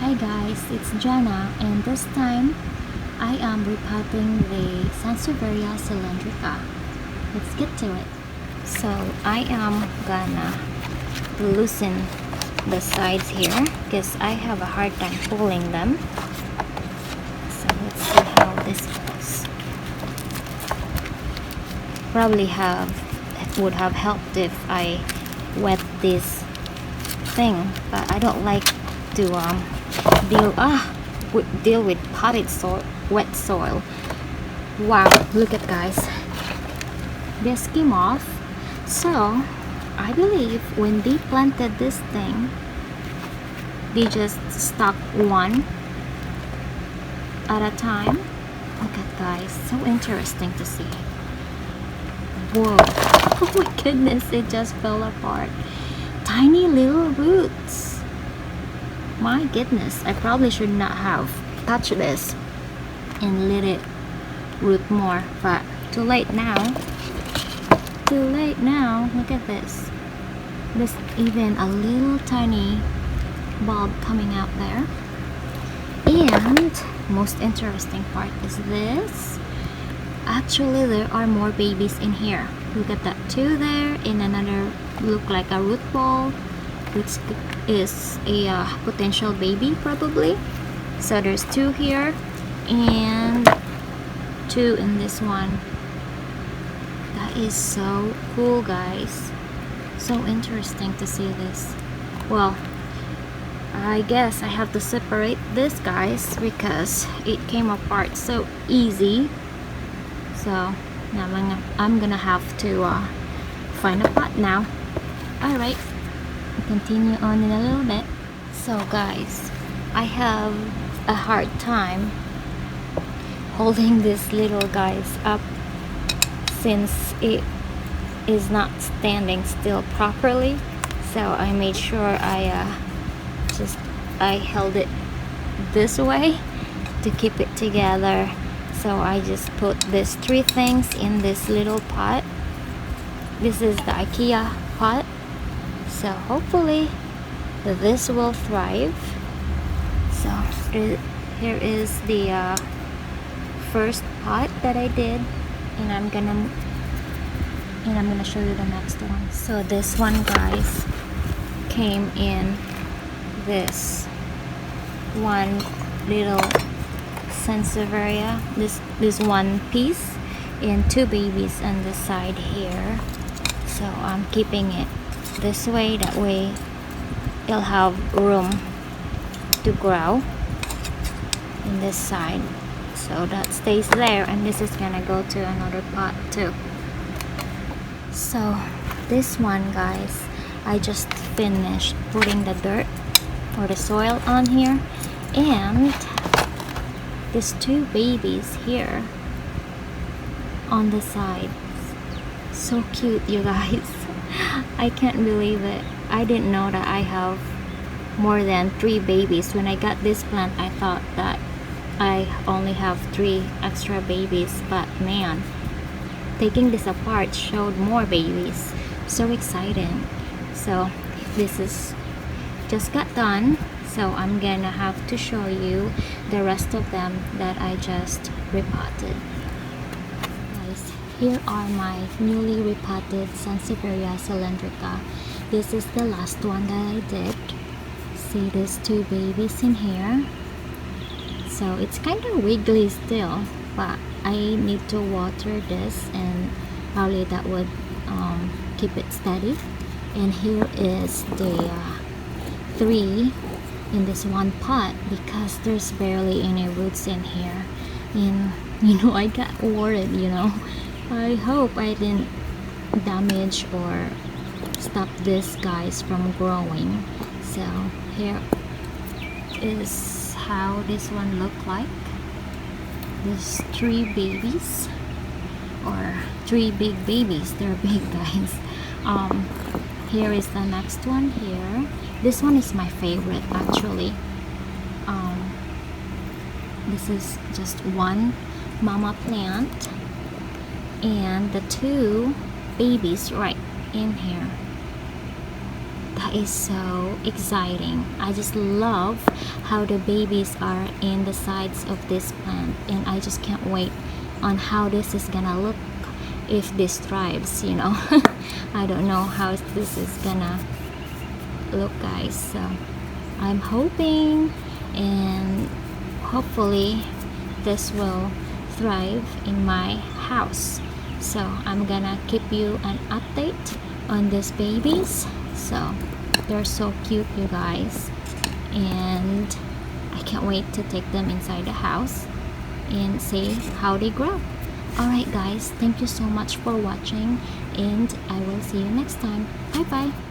Hi guys, it's Jana, and this time I am repotting the Sansevieria Cylindrica. Let's get to it. So I am gonna loosen the sides here because I have a hard time pulling them. So let's see how this goes. Probably it would have helped if I wet this thing, but I don't like to deal with potted soil, wet soil. Wow, look at guys, this came off. So I believe when they planted this thing, they just stuck one at a time. Look at guys, so interesting to see. Whoa, oh my goodness, it just fell apart. Tiny little roots. My goodness, I probably should not have touched this and let it root more, but too late now. Look at this. There's even a little tiny bulb coming out there. And most interesting part is this. Actually, there are more babies in here. Look at that, two there, and another look like a root ball, which is a potential baby probably. So there's two here and two in this one. That is so cool guys, so interesting to see this. Well, I guess I have to separate this guys because it came apart so easy. So now I'm gonna have to find a pot now. Alright, continue on in a little bit. So guys, I have a hard time holding this little guys up since it is not standing still properly. So I made sure I held it this way to keep it together. So I just put these three things in this little pot. This is the IKEA pot. So hopefully this will thrive. So here is the first pot that I did, and I'm gonna show you the next one. So this one guys came in this one little Sansevieria, this one piece, and two babies on the side here. So I'm keeping it this way, that way it'll have room to grow in this side. So that stays there, and this is gonna go to another pot too. So this one guys, I just finished putting the dirt or the soil on here, and these two babies here on the side. So cute you guys. I can't believe it. I didn't know that I have more than 3 babies. When I got this plant, I thought that I only have 3 extra babies, but man, taking this apart showed more babies. So exciting. So this is just got done, so I'm gonna have to show you the rest of them that I just repotted. Guys, here are my newly repotted Sansevieria Cylindrica. This is the last one that I did. See these 2 babies in here. So it's kind of wiggly still, but I need to water this, and probably that would keep it steady. And here is the 3 in this one pot because there's barely any roots in here. And I got worried, I hope I didn't damage or stop this guys from growing. So here is how this one look like. There's 3 babies, or 3 big babies. They're big guys. Here is the next one here. This one is my favorite actually. This is just one mama plant and the 2 babies right in here. That is so exciting. I just love how the babies are in the sides of this plant, and I just can't wait on how this is gonna look if this thrives, you know. I don't know how this is gonna look, guys. So I'm hoping and hopefully this will thrive in my house. So I'm gonna keep you an update on these babies. So they're so cute, you guys, and I can't wait to take them inside the house and see how they grow. Alright guys, thank you so much for watching, and I will see you next time. Bye bye.